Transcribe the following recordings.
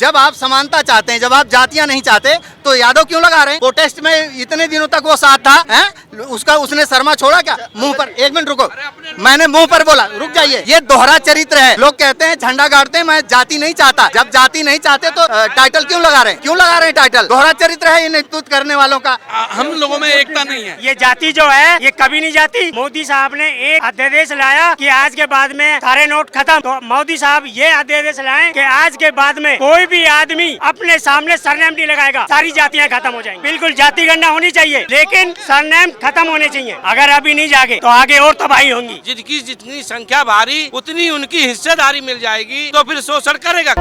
जब आप समानता चाहते हैं, जब आप जातियां नहीं चाहते, तो यादव क्यों लगा रहे हैं? प्रोटेस्ट में इतने दिनों तक वो साथ था, हैं? उसने शर्मा छोड़ा क्या? मुंह पर, एक मिनट रुको, मैंने मुंह पर बोला, रुक जाइए। ये दोहरा चरित्र है। लोग कहते हैं झंडा गाड़ते हैं, मैं जाति नहीं चाहता। जब जाति नहीं चाहते तो टाइटल क्यों लगा रहे हैं? क्यों लगा रहे हैं टाइटल? दोहरा चरित्र है ये नेतृत्व करने वालों का। हम लोगों में एकता नहीं है। ये जाति जो है ये कभी नहीं जाती। मोदी साहब ने एक अध्यादेश लाया कि आज के बाद में सारे नोट खत्म। तो मोदी साहब ये अध्यादेश लाए कि आज के बाद में कोई भी आदमी अपने सामने सरनेम नहीं लगाएगा, सारी जातियां खत्म हो जाएंगी। बिल्कुल जाति गणना होनी चाहिए, लेकिन सरनेम खत्म होने चाहिए। अगर अभी नहीं जागे तो आगे और तबाही होंगी। जिनकी जितनी संख्या भारी उतनी उनकी हिस्सेदारी मिल जाएगी, तो फिर शोषण करेगा।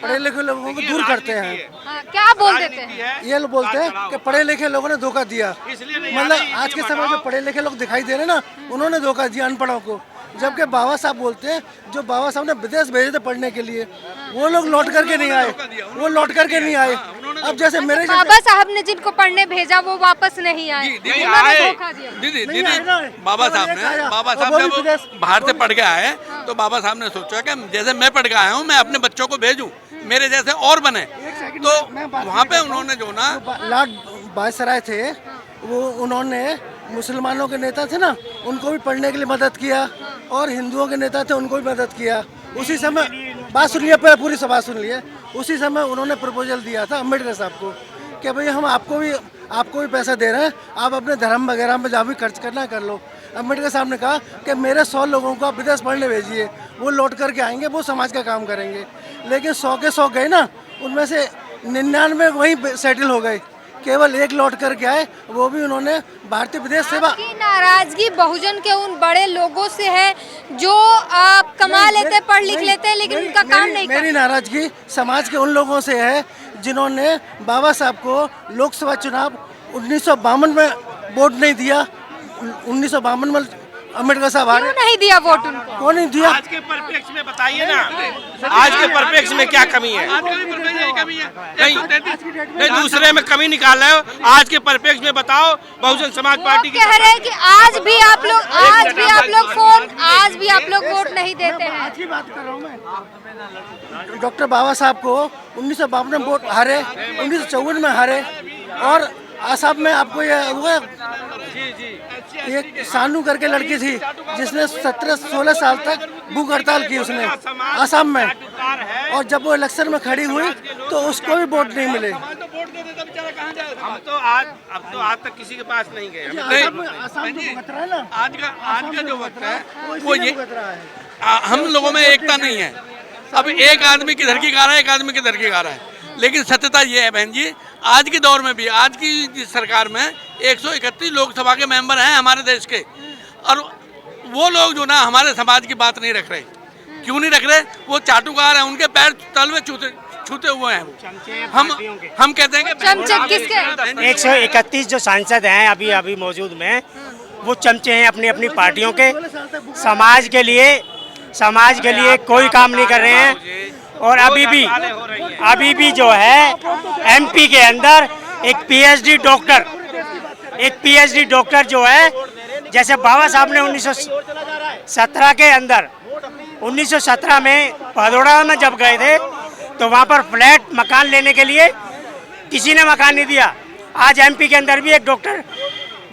पढ़े लिखे लोगों को दूर करते हैं। हाँ, क्या बोल देते हैं? ये लोग बोलते हैं कि पढ़े लिखे लोगों ने धोखा दिया। मतलब आज के समय में पढ़े लिखे लोग दिखाई दे रहे हैं ना, उन्होंने धोखा दिया अनपढ़ों को। जबकि बाबा साहब बोलते हैं, जो बाबा साहब ने विदेश भेजे थे पढ़ने के लिए, वो लोग लौट करके नहीं आए, वो लौट करके नहीं आए। अब जैसे मेरे बाबा साहब ने जिनको पढ़ने भेजा वो वापस नहीं आए, उन्होंने धोखा दिया। दीदी बाबा साहब जब बाहर से पढ़ के आए तो बाबा साहब ने सोचा कि जैसे मैं पढ़ के आया हूँ, मैं अपने बच्चों को भेजूं, मेरे जैसे और बने। तो वहाँ पे उन्होंने जो ना लॉर्ड वायसराय थे, वो उन्होंने मुसलमानों के नेता थे ना, उनको भी पढ़ने के लिए मदद किया, और हिंदुओं के नेता थे उनको भी मदद किया। उसी समय बात सुन लिया, पूरी सभा सुन लिए। उसी समय उन्होंने प्रपोजल दिया था अम्बेडकर साहब को कि भाई हम आपको भी पैसा दे रहे हैं, आप अपने धर्म वगैरह में जहाँ भी खर्च करना कर लो। अम्बेडकर साहब ने कहा कि मेरे 100 लोगों को आप विदेश पढ़ने भेजिए, वो लौट करके आएंगे, वो समाज का काम करेंगे। लेकिन 100 के 100 गए ना, उनमें से 99 वहीं सेटल हो गए, केवल एक लौट करके आए, वो भी उन्होंने भारतीय विदेश सेवा। की नाराजगी बहुजन के उन बड़े लोगों से है जो कमा लेते, पढ़ लिख लेते, लेकिन उनका काम नहीं। मेरी नाराजगी समाज के उन लोगों से है जिन्होंने बाबा साहब को लोकसभा चुनाव 1952 में वोट नहीं दिया। 1952 में अम्बेडकर साहब हारे। क्यों नहीं दिया वोट उनको? कौन नहीं दिया? आज के परिप्रेक्ष्य में बताइए ना, आज के परिप्रेक्ष्य में क्या कमी है? नहीं दूसरे में कमी निकाल रहे हो, आज के परिप्रेक्ष्य में बताओ। बहुजन समाज पार्टी कह रहे हैं कि आज भी आप लोग वोट नहीं देते हैं। आज की बात कर रहा हूँ मैं। डॉक्टर बाबा साहब को 1952 में वोट हारे, 1954 में हारे, और आसाम में आपको एक सानू करके लड़की थी जिसने 17-16 साल तक भूख हड़ताल की उसने आसाम में, और जब वो इलेक्शन में खड़ी हुई तो उसको भी वोट नहीं मिले। हम तो आज तक किसी के पास नहीं गए। आज का जो वक्त है वो ये, हम लोगों में एकता नहीं है। अब एक आदमी किधर की गा रहा है, एक आदमी किधर की गा रहा है। लेकिन सत्यता ये है बहन जी, आज के दौर में भी, आज की सरकार में 131 लोकसभा के मेंबर हैं हमारे देश के, और वो लोग जो ना हमारे समाज की बात नहीं रख रहे। क्यों नहीं रख रहे? वो चाटुकार हैं, उनके पैर तल में छूते हुए हैं। हम कहते हैं कि 131 जो सांसद हैं अभी मौजूद में, वो चमचे हैं अपनी अपनी पार्टियों के। समाज के लिए कोई काम नहीं कर रहे हैं। और अभी भी जो है एमपी के अंदर एक पीएचडी डॉक्टर जो है, जैसे बाबा साहब ने 1917 के अंदर 1917 में भदोड़ा में जब गए थे तो वहाँ पर फ्लैट मकान लेने के लिए किसी ने मकान नहीं दिया। आज एमपी के अंदर भी एक डॉक्टर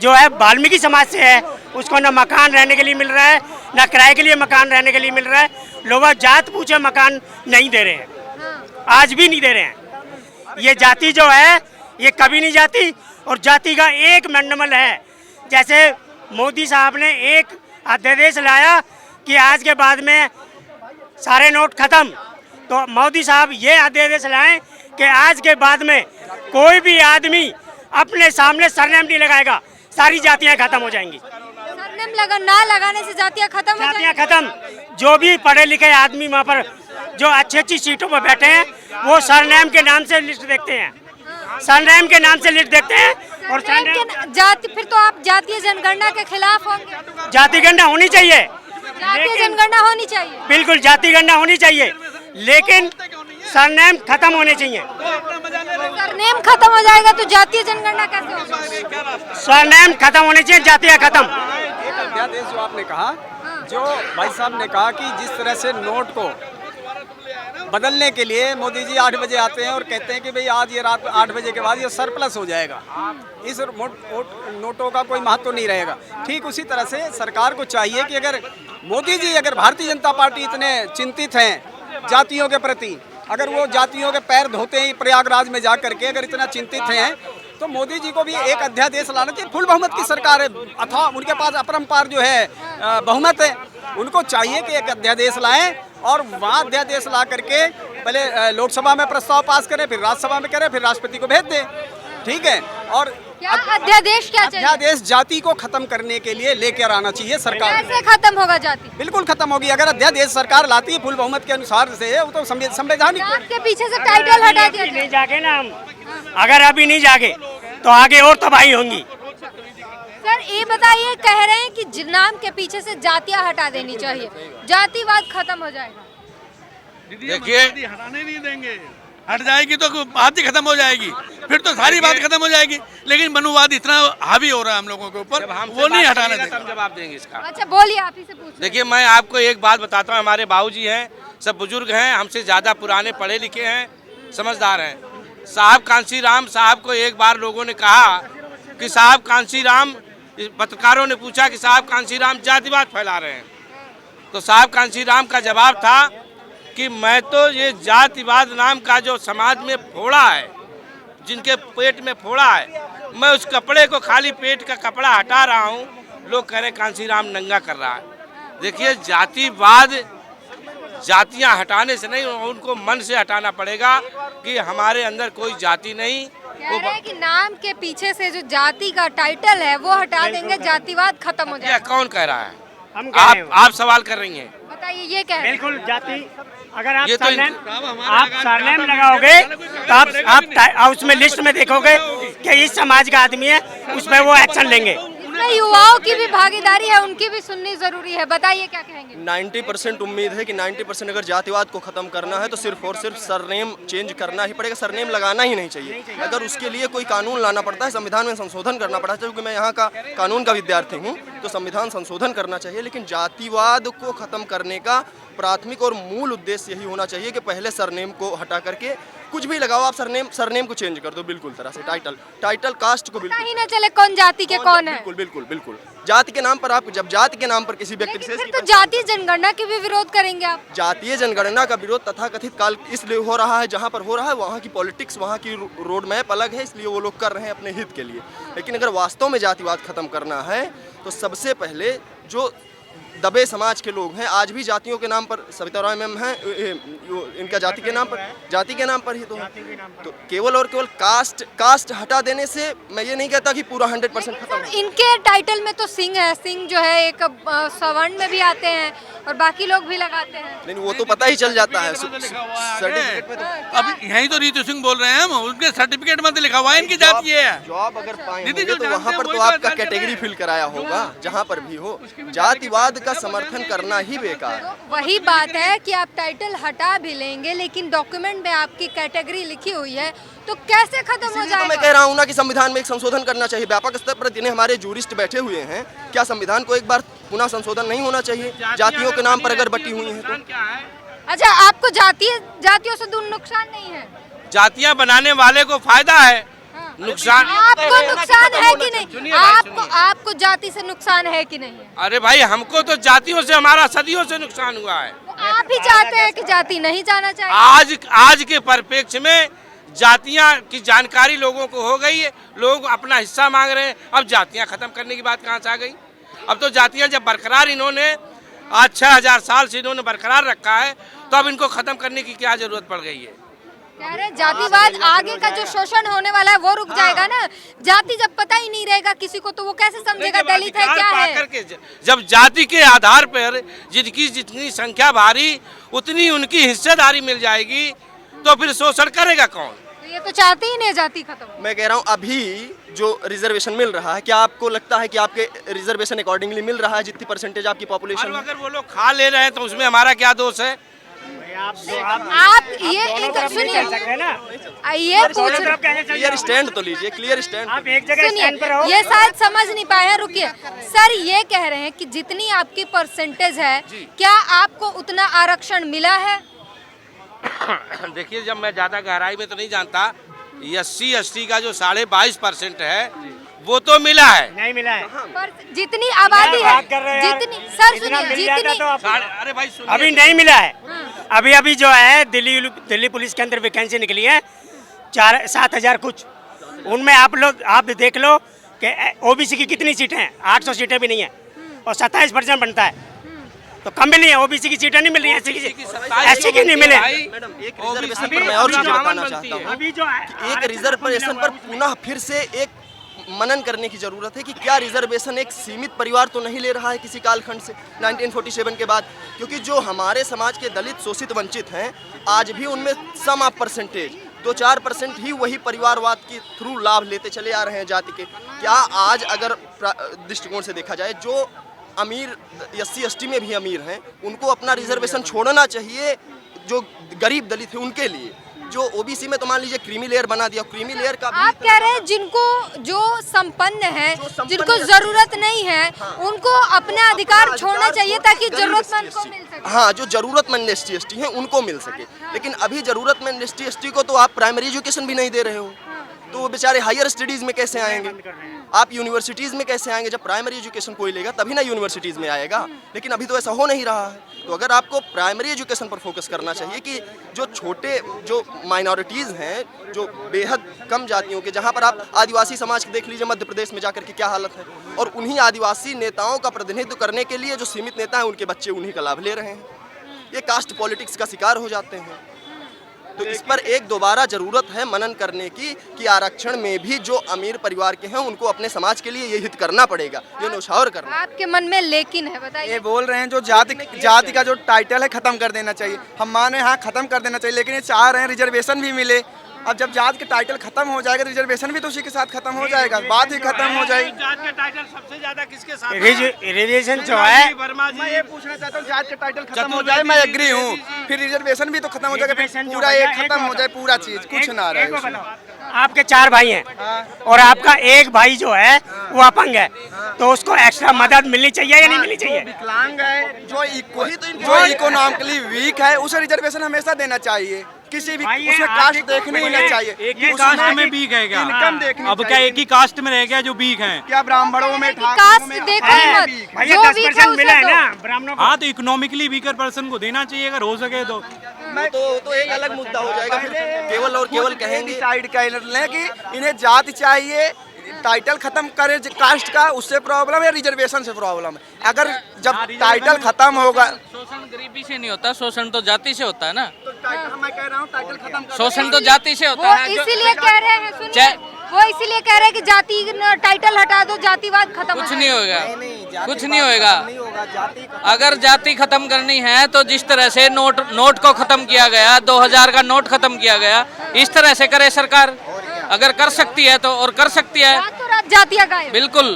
जो है वाल्मीकि समाज से है, उसको न मकान रहने के लिए मिल रहा है, न किराए के लिए मकान रहने के लिए मिल रहा है। लोग जात पूछे मकान नहीं दे रहे हैं, आज भी नहीं दे रहे हैं। ये जाति जो है ये कभी नहीं जाती, और जाति का एक मंडल है। जैसे मोदी साहब ने एक अध्यादेश लाया कि आज के बाद में सारे नोट खत्म, तो मोदी साहब ये अध्यादेश लाए कि आज के बाद में कोई भी आदमी अपने सामने सरनेम नहीं लगाएगा, सारी जातियां खत्म हो जाएंगी। सरनेम ना लगाने से जातियां खत्म। जो भी पढ़े लिखे आदमी वहाँ पर जो अच्छी सीटों पर बैठे हैं, वो सरनेम के नाम से लिस्ट देखते हैं, सरनेम के नाम से लिस्ट देखते हैं। और जाति, फिर तो आप जातीय जनगणना के खिलाफ होंगे। जाति गणना होनी चाहिए, जातीय जनगणना होनी चाहिए, बिल्कुल जाति गणना होनी चाहिए, लेकिन सरनेम खत्म होने चाहिए। सरनेम खत्म हो जाएगा तो जातीय जनगणना कैसे होगी? सरनेम खत्म होने चाहिए, जातियां खत्म। अध्यादेश जो आपने कहा, जो भाई साहब ने कहा कि जिस तरह से नोट को बदलने के लिए मोदी जी 8 बजे आते हैं और कहते हैं कि भाई आज ये रात 8 बजे के बाद ये सरप्लस हो जाएगा, इस नोटों का कोई महत्व नहीं रहेगा। ठीक उसी तरह से सरकार को चाहिए कि अगर मोदी जी, अगर भारतीय जनता पार्टी इतने चिंतित हैं जातियों के प्रति, अगर वो जातियों के पैर धोते हैं प्रयागराज में जा करके, अगर इतना चिंतित हैं तो मोदी जी को भी एक अध्यादेश लाना चाहिए। फुल बहुमत की सरकार है, अथवा उनके पास अपरंपार जो है बहुमत है, उनको चाहिए कि एक अध्यादेश लाएं और वहाँ अध्यादेश ला करके पहले लोकसभा में प्रस्ताव पास करें, फिर राज्यसभा में करें, फिर राष्ट्रपति को भेज दें। ठीक है। और क्या अध्यादेश क्या चाहिए? अध्यादेश जाति को खत्म करने के लिए लेकर आना चाहिए सरकार। कैसे खत्म होगा जाति? बिल्कुल खत्म होगी अगर अध्यादेश सरकार लाती है फुल बहुमत के अनुसार से, वो तो संवैधानिक। आपके पीछे से टाइटल हटा दिया नहीं जागे ना हम, अगर अभी नहीं जागे तो आगे और तबाही होंगी। सर ये बताइए, कह रहे हैं कि नाम के पीछे से जातियां हटा देनी चाहिए, जातिवाद खत्म हो जाएगा। देखिए, हटाने नहीं देंगे, हट जाएगी तो बात ही खत्म हो जाएगी, फिर तो सारी बात खत्म हो जाएगी। लेकिन मनुवाद इतना हावी हो रहा है हम लोगों के ऊपर, वो नहीं हटाने देंगे। हम जवाब देंगे इसका। अच्छा बोलिए, आप ही से पूछ। देखिए, मैं आपको एक बात बताता हूँ, हमारे बाबूजी हैं, सब बुजुर्ग हैं, हमसे ज़्यादा पुराने पढ़े लिखे हैं, समझदार हैं। साहब कांसी राम साहब को एक बार लोगों ने कहा कि साहब कांसी राम, पत्रकारों ने पूछा कि साहब कांसी राम जातिवाद फैला रहे हैं, तो साहब कांसी राम का जवाब था कि मैं तो ये जातिवाद नाम का जो समाज में फोड़ा है, जिनके पेट में फोड़ा है, मैं उस कपड़े को, खाली पेट का कपड़ा हटा रहा हूँ। लोग कह रहे कांसी राम नंगा कर रहा है। देखिए, जातिवाद जातियां हटाने से नहीं, उनको मन से हटाना पड़ेगा कि हमारे अंदर कोई जाति नहीं। कह रहे हैं कि नाम के पीछे से जो जाति का टाइटल है वो हटा देंगे, जातिवाद खत्म हो जाएगा। कौन कह रहा है? हम कह रहे हैं। आप सवाल कर रही हैं। बताइए, ये कह रहे हैं। बिल्कुल जाति, अगर आप ये तो सरनेम लगाओगे तो आप उसमें लिस्ट में देखोगे कि इस समाज का आदमी है, उसमें वो एक्शन लेंगे। इसमें युवाओं की भी भागीदारी है, उनकी भी सुननी जरूरी है। बताइए क्या कहेंगे? 90% उम्मीद है कि 90% अगर जातिवाद को खत्म करना है तो सिर्फ और सिर्फ सरनेम चेंज करना ही पड़ेगा, सरनेम लगाना ही नहीं चाहिए। अगर उसके लिए कोई कानून लाना पड़ता है, संविधान में संशोधन करना पड़ता है, क्योंकि मैं यहाँ का कानून का विद्यार्थी हूँ, तो संविधान संशोधन करना चाहिए। लेकिन जातिवाद को खत्म करने का प्राथमिक और मूल उद्देश्य यही होना चाहिए कि पहले सरनेम को हटा करके कुछ भी लगाओ, आप सरनेम को चेंज कर दो बिल्कुल तरह से, टाइटल कास्ट को पता ही ना चले कौन जाति के कौन है। बिल्कुल जाति के नाम पर आप, जब जाति के नाम पर किसी व्यक्ति लेकिन फिर तो जातीय जनगणना की भी विरोध करेंगे आप। जातीय जनगणना का विरोध तथाकथित काल इसलिए हो रहा है, जहाँ पर हो रहा है वहाँ की पॉलिटिक्स, वहाँ की रोड मैप अलग है, इसलिए वो लोग कर रहे हैं अपने हित के लिए। लेकिन अगर वास्तव में जातिवाद खत्म करना है तो सबसे पहले जो दबे समाज के लोग हैं, आज भी जातियों के नाम पर, सविता रॉय मैम हैं, इनका जाति के नाम पर ही तो केवल और केवल कास्ट हटा देने से मैं ये नहीं कहता कि पूरा 100% खत्म। इनके टाइटल में तो सिंह है, सिंह जो है एक सवर्ण में भी आते हैं और बाकी लोग भी लगाते हैं। नहीं, वो तो पता ही चल जाता है सर्टिफिकेट में। अब यही तो रीतू सिंह बोल रहे हैं हम, उनके सर्टिफिकेट में लिखा हुआ है इनकी जाति है। जॉब अगर पाएंगे तो वहाँ पर तो आपका कैटेगरी फिल कराया होगा, जहाँ पर भी हो। जातिवाद का समर्थन करना ही बेकार है। वही बात है कि आप टाइटल हटा भी लेंगे, लेकिन डॉक्यूमेंट में आपकी कैटेगरी लिखी हुई है, तो कैसे खत्म हो जाएगा? तो मैं कह रहा हूँ ना कि संविधान में एक संशोधन करना चाहिए व्यापक स्तर पर। जिन्हें हमारे जूरिस्ट बैठे हुए हैं, क्या संविधान को एक बार पुनः संशोधन नहीं होना चाहिए? जातियों के नाम पर अगर बटी हुई है तो। अच्छा, आपको जातियों से दूर नुकसान नहीं है? जातियां बनाने वाले को फायदा है, नुकसान आपको नुकसान है कि नहीं? आपको जाति से नुकसान है कि नहीं है? अरे भाई, हमको तो जातियों से, हमारा सदियों से नुकसान हुआ है। तो आप ही चाहते हैं कि जाति नहीं जाना चाहिए? आज के परिप्रेक्ष्य में जातियां की जानकारी लोगों को हो गई है, लोग अपना हिस्सा मांग रहे हैं। अब जातियां खत्म करने की बात कहाँ से आ गई? अब तो जातियां जब बरकरार इन्होंने आज 6000 साल से इन्होंने बरकरार रखा है, तो अब इनको खत्म करने की क्या जरूरत पड़ गई है? कह रहे जातिवाद आगे का जो शोषण होने वाला है वो रुक जाएगा ना। जाति जब पता ही नहीं रहेगा किसी को, तो वो कैसे समझेगा दलित है क्या है? जब जाति के आधार पर जिनकी जितनी संख्या भारी, उतनी उनकी हिस्सेदारी मिल जाएगी, तो फिर शोषण करेगा कौन? तो ये तो चाहते ही नहीं जाति खत्म। मैं कह रहा हूँ अभी जो रिजर्वेशन मिल रहा है, क्या आपको लगता है कि आपके रिजर्वेशन अकॉर्डिंगली मिल रहा है जितनी परसेंटेज आपकी पॉपुलेशन है? अगर वो लोग खा ले रहे हैं तो उसमें हमारा क्या दोष है? आप ये सुनिए, ये क्लियर स्टैंड तो लीजिए, क्लियर स्टैंड। आप एक जगह स्टैंड पर रहो। ये शायद समझ नहीं पाए हैं, रुकिए सर। ये कह रहे हैं कि जितनी आपकी परसेंटेज है, क्या आपको उतना आरक्षण मिला है? देखिए, जब मैं ज़्यादा गहराई में तो नहीं जानता, SC ST का जो 22.5% है वो तो मिला है। नहीं मिला है। पर जितनी आबादी है, बात कर रहे हैं यार। जितनी सर इतना सुनिए, मिल जाता जितनी तो आप- अरे भाई सुनिए, अभी नहीं मिला है। अभी जो है दिल्ली पुलिस के अंदर वैकेंसी निकली है 7,000 कुछ। उनमें आप देख लो कि OBC की कितनी सीटें हैं। 800 सीटें भी नहीं है और 27% बनता है, तो कम मिली है। OBC की सीटें नहीं मिल रही है, SC की नहीं मिले। मैडम, एक रिजर्वेशन पर मैं और चीज़ बताना चाहता हूँ। अभी जो है एक रिजर्वेशन पर पुनः फिर से एक मनन करने की जरूरत है कि क्या रिजर्वेशन एक सीमित परिवार तो नहीं ले रहा है किसी कालखंड से 1947 के बाद, क्योंकि जो हमारे समाज के दलित शोषित वंचित हैं आज भी उनमें सम ऑफ परसेंटेज 2-4% ही वही परिवारवाद के थ्रू लाभ लेते चले आ रहे हैं जाति के। क्या आज अगर दृष्टिकोण से देखा जाए, जो अमीर SC ST में भी अमीर हैं उनको अपना रिजर्वेशन छोड़ना चाहिए, जो गरीब दलित है उनके लिए। जो OBC में तो मान लीजिए क्रीमी लेयर बना दिया, क्रीमी लेयर का आप कह रहे हैं जिनको जो संपन्न है, जिनको जरूरत नहीं है, उनको अपना अधिकार छोड़ना चाहिए ताकि जरूरतमंद को मिल सके। हाँ, जो जरूरतमंद SC ST हैं उनको मिल सके। लेकिन अभी जरूरतमंद SC ST को तो आप प्राइमरी एजुकेशन भी नहीं दे रहे हो, तो वो बेचारे हायर स्टडीज़ में कैसे आएंगे? आप यूनिवर्सिटीज़ में कैसे आएंगे? जब प्राइमरी एजुकेशन कोई लेगा तभी ना यूनिवर्सिटीज़ में आएगा। लेकिन अभी तो ऐसा हो नहीं रहा है। तो अगर आपको प्राइमरी एजुकेशन पर फोकस करना चाहिए कि जो माइनॉरिटीज़ हैं, जो बेहद कम जातियों के, जहाँ पर आप आदिवासी समाज के देख लीजिए मध्य प्रदेश में जाकर के क्या हालत है, और उन्हीं आदिवासी नेताओं का प्रतिनिधित्व करने के लिए जो सीमित नेता हैं उनके बच्चे उन्हीं का लाभ ले रहे हैं। ये कास्ट पॉलिटिक्स का शिकार हो जाते हैं। तो इस पर एक दोबारा जरूरत है मनन करने की कि आरक्षण में भी जो अमीर परिवार के हैं उनको अपने समाज के लिए ये हित करना पड़ेगा, ये न्यौछावर करना। आपके मन में लेकिन है, बताइए। ये बोल रहे हैं जो जाति का जो टाइटल है खत्म कर देना चाहिए। हम माने हाँ खत्म कर देना चाहिए, लेकिन ये चाह रहे हैं रिजर्वेशन भी मिले। अब जब जात के टाइटल खत्म हो जाएगा तो रिजर्वेशन भी तो उसी के साथ खत्म हो जाएगा, बात ही खत्म हो जाएगी। जात का टाइटल सबसे ज्यादा किसके साथ? रिजर्वेशन जो है, वर्मा जी, मैं ये पूछना चाहता हूँ, जात के टाइटल खत्म हो जाए, मैं एग्री हूँ, फिर रिजर्वेशन भी तो खत्म हो जाएगा, फिर पूरा एक खत्म हो जाए, पूरा चीज कुछ ना रहे। आपके 4 भाई हैं और आपका एक भाई जो है वो अपंग है, तो उसको एक्स्ट्रा मदद मिलनी चाहिए या नहीं मिलनी चाहिए? विकलांग है, जो इकोनॉमिकली वीक है उसे रिजर्वेशन हमेशा देना चाहिए। किसी भी उसमें कास्ट देखने ही नहीं चाहिए। एक ही कास्ट में बीक है क्या? इनकम देखनी अब क्या एक ही कास्ट में रह गया जो बीक है? क्या ब्राह्मणों में, कास्ट देखो ही मत, भैया जो 10% वीक है मिला है उसे ना दो। ब्राह्मणों को। हाँ, तो इकोनॉमिकली वीकर पर्सन को देना चाहिए अगर हो सके तो। तो एक अलग मुद्दा हो जाएगा, फिर केवल और केवल कहेंगे डिसाइड कर लें कि इन्हें जाति चाहिए, टाइटल खत्म करे कास्ट का, उससे प्रॉब्लम है, रिजर्वेशन से प्रॉब्लम है। अगर जब टाइटल खत्म होगा, शोषण गरीबी से नहीं होता, शोषण तो जाति से होता है ना। मैं कह रहा हूँ टाइटल खत्म कर, शोषण तो जाति से होता वो है। इसीलिए कह रहे हैं, सुनिए, वो इसीलिए कह रहे हैं कि जाति टाइटल हटा दो, जातिवाद खत्म हो कुछ जाए। नहीं होगा, कुछ नहीं होगा। अगर जाति खत्म करनी है तो जिस तरह से नोट को खत्म किया गया, 2000 का नोट खत्म किया गया, इस तरह से करे सरकार। अगर कर सकती है तो, और कर सकती है, रातों रात जातियां गायब। बिल्कुल।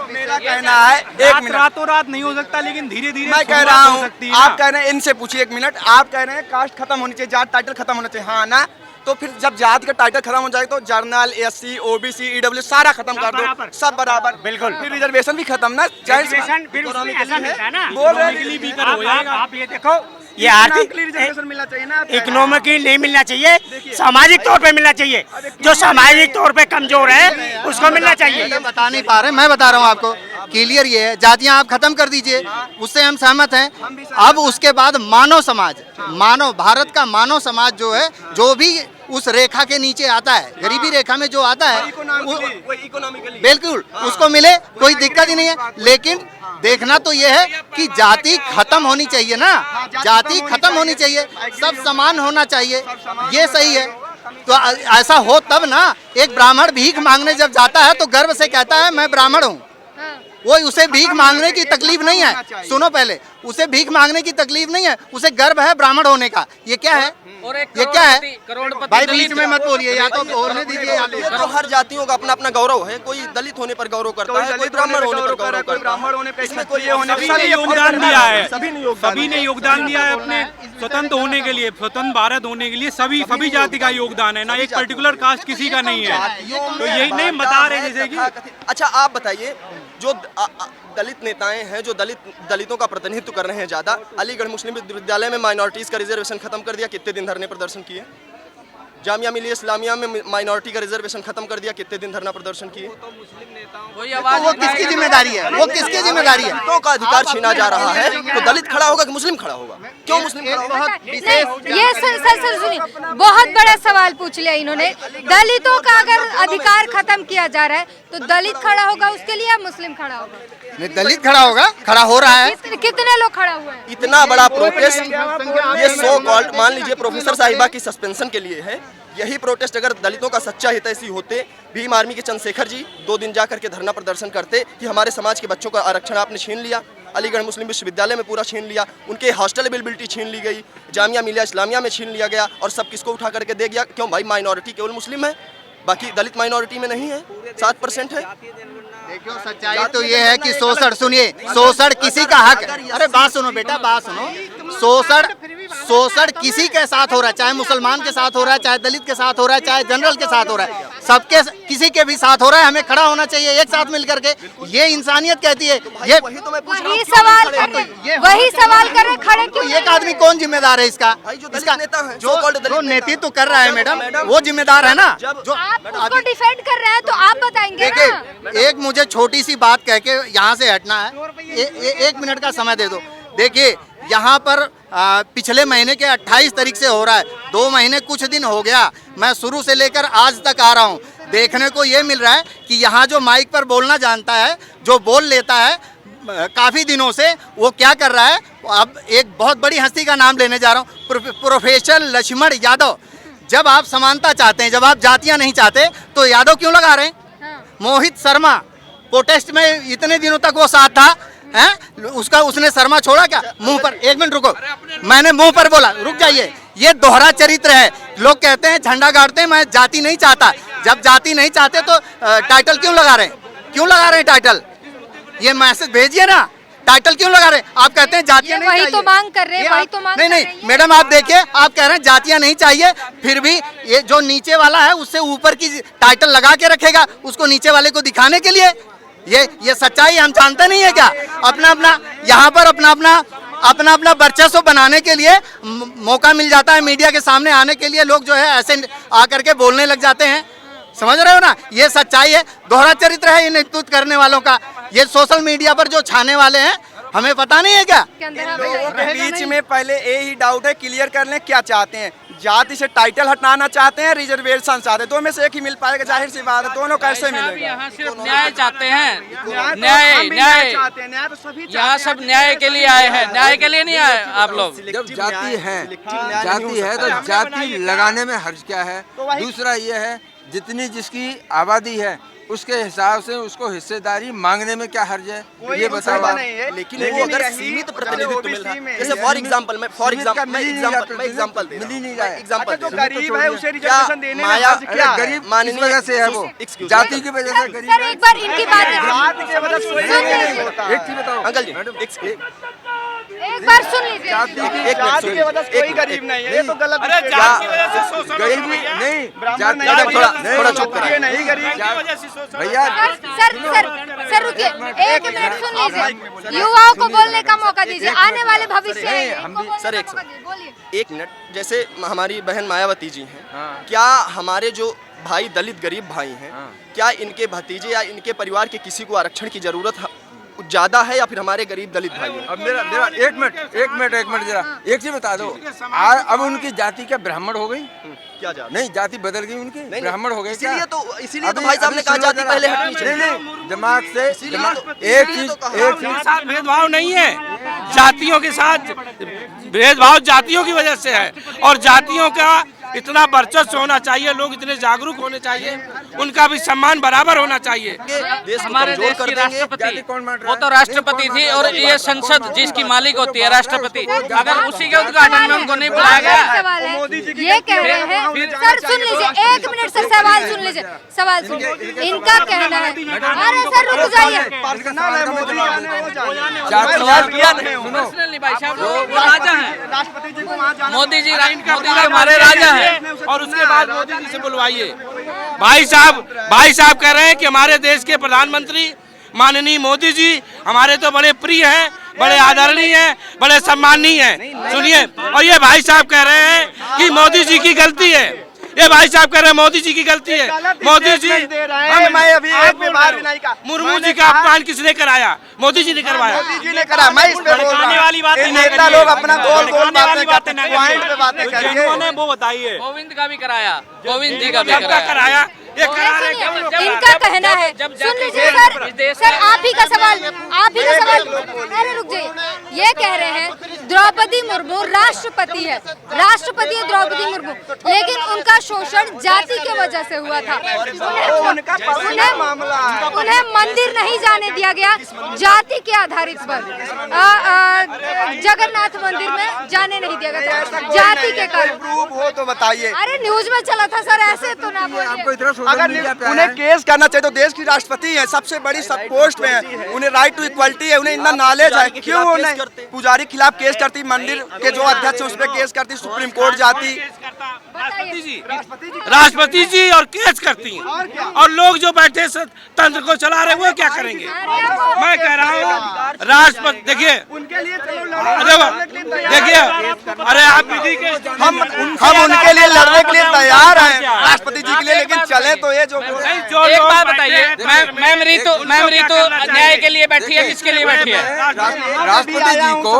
मेरा कहना है, एक मिनट, रातों रात नहीं हो सकता, लेकिन धीरे धीरे मैं कह रहा हूँ, आप कह रहे हैं, इनसे पूछिए एक मिनट, आप कह रहे हैं कास्ट खत्म होनी चाहिए, जात टाइटल खत्म होना चाहिए, हाँ ना? तो फिर जब जात का टाइटल खत्म हो जाए तो जर्नल, SC, OBC, EW सारा खत्म कर दो, सब बराबर, बिल्कुल। फिर रिजर्वेशन भी खत्म ना, रिजर्वेशन फिर उसमें ऐसा मिलता है ना। बोल रहे हैं आप ये देखो, ये आर्थिक रिजर्वेशन मिलना चाहिए ना। इकोनॉमिकली नहीं मिलना चाहिए, सामाजिक तौर पे मिलना चाहिए। जो सामाजिक तौर पे कमजोर है उसको मिलना चाहिए। ये बता नहीं पा रहे, मैं बता रहा हूँ आपको, क्लियर ये है, जातियां आप खत्म कर दीजिए, उससे हम सहमत हैं। अब उसके बाद मानव समाज, भारत का मानव समाज जो है, जो भी उस रेखा के नीचे आता है, गरीबी रेखा में जो आता है, बिल्कुल उसको मिले, कोई दिक्कत ही नहीं है। लेकिन देखना तो ये है कि जाति खत्म होनी चाहिए ना, जाति खत्म होनी चाहिए, सब समान होना चाहिए, ये सही है। तो ऐसा हो तब ना। एक ब्राह्मण भीख मांगने जब जाता है तो गर्व से कहता है मैं ब्राह्मण हूँ, वो उसे भीख मांगने की तकलीफ नहीं है। सुनो पहले, उसे भीख मांगने की तकलीफ नहीं है, उसे गर्व है ब्राह्मण होने का। ये क्या है? और एक ये क्या है? करोड़पति भाई बीच में मत बोलिए, या तो बोलने दीजिए या ये तो हर जातियों का अपना अपना गौरव है। कोई दलित होने पर गौरव करता है, कोई ब्राह्मण होने पर गौरव करता है। इसमें कोई सभी ने योगदान दिया है, सभी ने योगदान दिया है अपने स्वतंत्र होने के लिए, स्वतंत्र भारत होने के लिए। सभी जाति का योगदान है ना, एक पर्टिकुलर कास्ट किसी का नहीं है। तो यही नहीं बता रहे जैसे कि। अच्छा आप बताइए, जो दलित नेताएं हैं, जो दलितों का प्रतिनिधित्व कर रहे हैं ज़्यादा, अलीगढ़ मुस्लिम विश्वविद्यालय में माइनॉरिटीज़ का रिजर्वेशन खत्म कर दिया, कितने दिन धरने प्रदर्शन किए। जामिया मिलिया इस्लामिया में माइनॉरिटी का रिजर्वेशन खत्म कर दिया, कितने दिन धरना प्रदर्शन किए। वो किसकी जिम्मेदारी है? वो किसकी जिम्मेदारी है? दलितों का अधिकार छीना जा रहा है, तो दलित खड़ा होगा कि मुस्लिम खड़ा होगा? क्यों मुस्लिम खड़ा होगा? नहीं, ये सर सुनिए, बहुत बड़ा सवाल पूछ लिया इन्होंने। दलितों का अगर अधिकार खत्म किया जा रहा है तो दलित खड़ा होगा उसके लिए या मुस्लिम खड़ा होगा? नहीं, दलित खड़ा होगा, खड़ा हो रहा है। कितने लोग खड़ा हुए हैं? इतना बड़ा प्रोटेस्ट, ये सो कॉल्ड, मान लीजिए प्रोफेसर साहिबा की सस्पेंशन के लिए है। यही प्रोटेस्ट अगर दलितों का सच्चा हितैषी होते, भीम आर्मी के चंद्रशेखर जी 2 दिन जा करके धरना प्रदर्शन करते कि हमारे समाज के बच्चों का आरक्षण आपने छीन लिया, अलीगढ़ मुस्लिम विश्वविद्यालय में पूरा छीन लिया, उनके हॉस्टल अवेलेबिलिटी छीन ली गई, जामिया मिलिया इस्लामिया में छीन लिया गया, और सब किसको उठा करके दे गया? क्यों भाई? माइनॉरिटी केवल मुस्लिम है, बाकी दलित माइनॉरिटी में नहीं है, 7% है। देखो सच्चाई तो ये है कि शोषण, सुनिए, शोषण किसी का हक है। अरे बात सुनो बेटा, बात सुनो। शोषण किसी के साथ हो रहा है, चाहे मुसलमान के साथ हो रहा है, चाहे दलित के साथ हो रहा है, चाहे जनरल के साथ हो रहा है, सबके किसी के भी साथ हो रहा है। हमें खड़ा होना चाहिए एक साथ मिलकर के, ये इंसानियत कहती है। ये वही सवाल कर रहे, खड़े क्यों? एक आदमी कौन जिम्मेदार है इसका? जो नेतृत्व कर रहा है मैडम, वो जिम्मेदार है ना। जो आप उसको डिफेंड कर रहे हैं तो आप बताएंगे ना। देखिए, एक मुझे छोटी सी बात कह के यहाँ से हटना है, 1 मिनट का समय दे दो। देखिए, यहाँ पर पिछले महीने के 28 तारीख से हो रहा है, 2 महीने कुछ दिन हो गया, मैं शुरू से लेकर आज तक आ रहा हूँ। देखने को ये मिल रहा है कि यहाँ जो माइक पर बोलना जानता है, जो बोल लेता है काफ़ी दिनों से, वो क्या कर रहा है? अब एक बहुत बड़ी हस्ती का नाम लेने जा रहा हूँ, प्रोफेसर लक्ष्मण यादव। जब आप समानता चाहते हैं, जब आप जातियाँ नहीं चाहते, तो यादव क्यों लगा रहे हैं? मोहित शर्मा प्रोटेस्ट में इतने दिनों तक वो साथ था, हैं? उसने शर्मा छोड़ा क्या? मुंह पर, 1 मिनट रुको, मैंने मुंह पर बोला, रुक जाइए। ये दोहरा चरित्र है। लोग कहते हैं झंडा गाड़ते हैं, मैं जाति नहीं चाहता। जब जाति नहीं चाहते तो टाइटल क्यों लगा रहे हैं? क्यों लगा रहे हैं टाइटल? ये मैसेज भेजिए ना, टाइटल क्यों लगा रहे हैं? आप कहते हैं जातियां नहीं चाहिए, वही तो मांग कर रहे हैं, वही तो मांग नहीं मैडम, आप देखिए, आप कह रहे हैं जातियां नहीं चाहिए, फिर भी ये जो नीचे वाला है उससे ऊपर की टाइटल लगा के रखेगा, उसको नीचे वाले को दिखाने के लिए। ये सच्चाई हम जानते नहीं है क्या? अपना यहाँ पर अपना वर्चस्व बनाने के लिए मौका मिल जाता है, मीडिया के सामने आने के लिए लोग जो है ऐसे आकर के बोलने लग जाते हैं। समझ रहे हो ना? ये सच्चाई है, दोहरा चरित्र है ये नेतृत्व करने वालों का। ये सोशल मीडिया पर जो छाने वाले हैं, हमें पता नहीं है क्या? बीच में पहले यही डाउट है, क्लियर कर लें क्या चाहते हैं। जाति से टाइटल हटाना चाहते हैं, रिजर्वेशन चाहते हैं, दो में से एक ही मिल पाएगा, जाहिर सी बात है। दोनों कैसे मिलेगा? यहाँ सिर्फ न्याय चाहते हैं, न्याय चाहते हैं, न्याय तो सभी यहाँ सब न्याय के लिए आए हैं, न्याय के लिए नहीं आए आप लोग। जब जाति है तो जाति लगाने में हर्ज क्या है? दूसरा ये है, जितनी जिसकी आबादी है उसके हिसाब से उसको हिस्सेदारी मांगने में क्या हर्ज है? ये बताओ। लेकिन वो अगर सीमित प्रतिनिधित्व मिल रहा है, जैसे फॉर एग्जांपल मिल ही नहीं रहा है। एग्जांपल गरीब है उसे रिजर्वेशन देने में क्या गरीब किस वजह से है? वो जाति की वजह से गरीब। सर एक बार इनकी बात एक चीज बताओ अंकल जी, एक बार सुन लीजिए। जाति की वजह से कोई गरीब नहीं है, ये तो गलत है। गरीबी नहीं, थोड़ा चुप करिए, नहीं गरीब भैया। सर रुकिए, 1 मिनट सुन लीजिए, युवाओं को बोलने का मौका दीजिए, आने वाले भविष्य है। सर एक मिनट, जैसे हमारी बहन मायावती जी हैं, क्या हमारे जो भाई दलित गरीब भाई हैं, क्या इनके भतीजे या इनके परिवार के किसी को आरक्षण की जरूरत ज्यादा है या फिर हमारे गरीब दलित भाई हैं? अब मेरा एक मिनट जरा एक चीज बता दो। अब उनकी जाति क्या ब्राह्मण हो गई? क्या जाति? नहीं, जाति बदल गई उनकी, ब्राह्मण हो गए। इसीलिए तो भाई साहब ने कहा जाति पहले हटनी चाहिए। नहीं, दिमाग से एक चीज भेदभाव नहीं है, जातियों के साथ भेदभाव जातियों की वजह से है, और जातियों का इतना वर्चस्व होना चाहिए, लोग इतने जागरूक होने चाहिए, उनका भी सम्मान बराबर होना चाहिए। हमारे देश की राष्ट्रपति वो तो राष्ट्रपति थी, और ये संसद जिसकी मालिक होती है राष्ट्रपति, अगर उसी के उद्घाटन में उनको नहीं बुलाया गया। ये कह रहे हैं, सर सुन लीजिए, 1 मिनट सर, सवाल सुन लीजिए, सवाल सुन। इनका कहना है, अरे सर रुक जाइए, भाई साहब वो राजा है, मोदी जी हमारे राजा है, और उसके बाद मोदी जी से बुलवाइए। भाई साहब कह रहे हैं कि हमारे देश के प्रधानमंत्री माननीय मोदी जी हमारे तो बड़े प्रिय हैं, बड़े आदरणीय हैं, बड़े सम्माननीय हैं। सुनिए, और ये भाई साहब कह रहे हैं कि मोदी जी की गलती है। ये भाई साहब कह रहे हैं मोदी जी की गलती है। मोदी जी मुर्मू जी का अपमान किसने कराया? मोदी जी ने करवाया। मोदी जी ने करा। मैं इस पे बोल रहा हूं, नेता लोग अपना गोल गोल बातें करते हैं, पॉइंट पे बातें करिए। वो बताइए, गोविंद का भी कराया, गोविंद जी का भी कराया। ये करा रहे इनका कहना है, सुन लीजिए सर, आप ही का सवाल, अरे रुक जाइए। ये कह रहे हैं द्रौपदी मुर्मू राष्ट्रपति है, राष्ट्रपति है द्रौपदी मुर्मू, लेकिन उनका शोषण जाति के वजह से हुआ था। उन्हें मंदिर नहीं जाने दिया गया जाति के आधारित पर। जगन्नाथ मंदिर में जाने नहीं दिया गया था जाति के कारण। प्रूफ हो तो बताइए। अरे न्यूज में चला था सर, ऐसे तो ना बोलिए। अगर उन्हें केस करना चाहिए तो देश की राष्ट्रपति है, सबसे बड़ी सब पोस्ट में है, उन्हें राइट टू इक्वलिटी है, उन्हें इतना नॉलेज है, क्यों उन्हें पुजारी खिलाफ केस करती, मंदिर के जो अध्यक्ष है उस पर केस करती, सुप्रीम कोर्ट जाती, राष्ट्रपति जी और केस करती हैं। और लोग जो बैठे तंत्र को चला रहे वो क्या करेंगे? मैं कह रहा हूँ राष्ट्रपति देखिए, अरे आप विधि के हम उनके लिए लड़ने के लिए तैयार हैं, राष्ट्रपति जी के लिए, लेकिन चले तो ये जो एक बात बताइए, मैम रीतू न्याय के लिए बैठी है, किसके लिए बैठी है? राष्ट्रपति जी को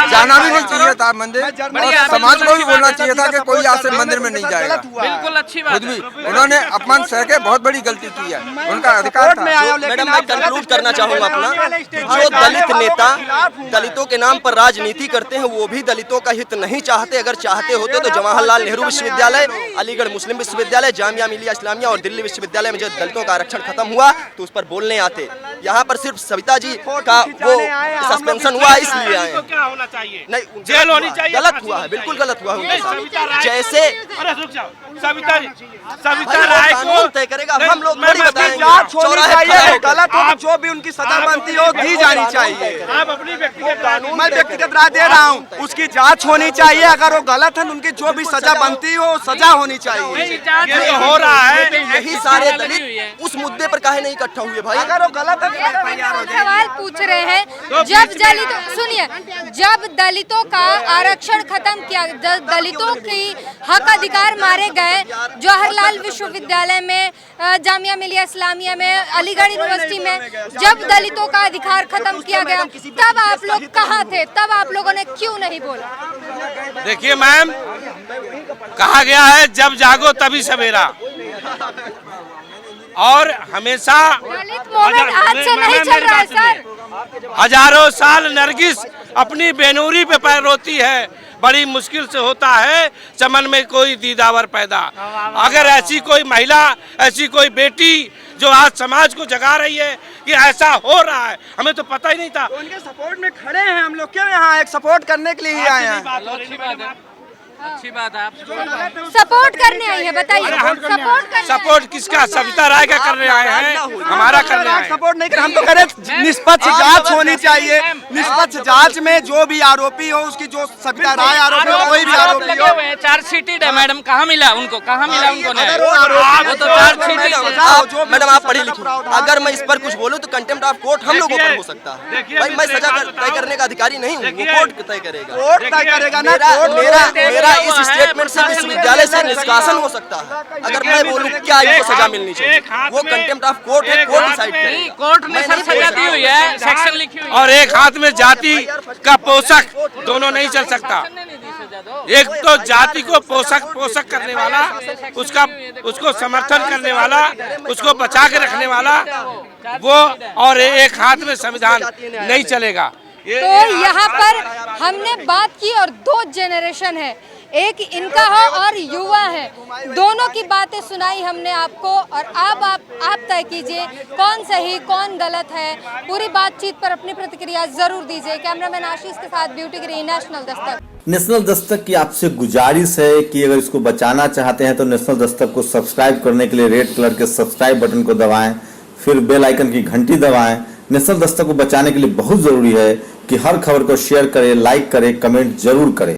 जाना भी नहीं चाहिए था मंदिर, और समाज को भी बोलना चाहिए था कि कोई आज से मंदिर में नहीं जाएगा। बिल्कुल अच्छी बात खुद भी उन्होंने अपमान सह के बहुत बड़ी गलती की है, उनका अधिकार था। मैडम मैं कंक्लूड करना चाहूँगा अपना, जो दलित नेता दलितों के नाम पर राजनीति करते हैं वो भी दलितों का हित नहीं चाहते। अगर चाहते होते तो जवाहरलाल नेहरू विश्वविद्यालय, अलीगढ़ मुस्लिम विश्वविद्यालय, जामिया मिलिया इस्लामिया और दिल्ली विश्वविद्यालय में जो दलितों का आरक्षण खत्म हुआ तो उस पर बोलने आते। यहाँ पर सिर्फ सविता जी का वो सस्पेंशन हुआ इसलिए आए। क्या होना चाहिए? नहीं, जेल होनी चाहिए। गलत हुआ है, बिल्कुल गलत हुआ है। जैसे सविता राय को तय करेगा, हम लोग थोड़ी बताएंगे। जांच होनी चाहिए, गलत हो जो भी उनकी सजा बनती हो दी जानी चाहिए। आप अपनी व्यक्तिगत मैं व्यक्तिगत राय दे रहा हूँ, उसकी जांच होनी चाहिए। अगर वो गलत है उनकी जो भी सजा बनती हो सजा होनी चाहिए। ये तो हो रहा है। यही सारे दलित उस मुद्दे पर काहे नहीं इकट्ठा हुए भाई? अगर वो गलत है सवाल पूछ रहे हैं, जब सुनिए, जब दलितों का आरक्षण खत्म किया, दलितों की हक अधिकार मारे गए जवाहरलाल विश्वविद्यालय में, जामिया मिलिया इस्लामिया में, अलीगढ़ यूनिवर्सिटी में, जब दलितों का अधिकार खत्म किया गया तब आप लोग कहाँ थे? तब आप लोगों ने क्यों नहीं बोला? देखिए मैम, कहा गया है जब जागो तभी सवेरा, और हमेशा दलित मूवमेंट आज से नहीं चल रहा है सर। हजारों साल नरगिस अपनी बेनूरी पे पैर रोती है, बड़ी मुश्किल से होता है चमन में कोई दीदावर पैदा। अगर ऐसी कोई महिला, ऐसी कोई बेटी जो आज समाज को जगा रही है कि ऐसा हो रहा है, हमें तो पता ही नहीं था। उनके सपोर्ट में खड़े हैं हम लोग, क्यों यहाँ एक सपोर्ट करने के लिए ही आए हैं। अच्छी बात है, आप सपोर्ट करने आई है, बताइए सपोर्ट किसका? सविता राय का करने आए हैं, हमारा करने आए हैं। सपोर्ट नहीं कर, हम तो कह रहे निष्पक्ष जांच होनी चाहिए। निष्पक्ष जांच में जो भी आरोपी हो, उसकी जो सविता राय आरोपी हो, कोई भी आरोपी हो, चार्जशीटेड है मैडम, कहाँ मिला उनको? न्याय? मैडम आप पढ़ी लिखी, अगर मैं इस पर कुछ बोलूं तो कंटेम्प्ट ऑफ कोर्ट हम लोगों पर हो सकता है भाई। मैं सजा तय करने का अधिकारी नहीं हूँ, वो कोर्ट तय करेगा। कोर्ट तय करेगा ना। मेरा इस स्टेटमेंट से विश्वविद्यालय से निष्कासन हो सकता है। अगर मैं बोलूं क्या इनको सजा मिलनी चाहिए, वो कंटेम्प्ट ऑफ कोर्ट है, कोर्ट डिसाइड करेगा। कोर्ट में सर सजा दी हुई है, सेक्शन लिखी हुई है। और एक हाथ में जाति का पोषक दोनों नहीं चल सकता। एक तो जाति को पोषक करने वाला, उसको समर्थन करने वाला, उसको बचा के रखने वाला वो, और एक हाथ में संविधान नहीं चलेगा। तो यहाँ पर हमने बात की और दो जनरेशन है, एक इनका हो और युवा है, दोनों की बातें सुनाई हमने आपको, और अब आप तय कीजिए कौन सही कौन गलत है। पूरी बातचीत पर अपनी प्रतिक्रिया जरूर दीजिए। कैमरामैन आशीष के साथ ब्यूटी ग्री, नेशनल दस्तक। नेशनल दस्तक की आपसे गुजारिश है कि अगर इसको बचाना चाहते हैं तो नेशनल दस्तक को सब्सक्राइब करने के लिए रेड कलर के सब्सक्राइब बटन को दबाएं, फिर बेल आइकन की घंटी दबाएं। नेशनल दस्तक को बचाने के लिए बहुत जरूरी है कि हर खबर को शेयर करें, लाइक करें, कमेंट जरूर करें।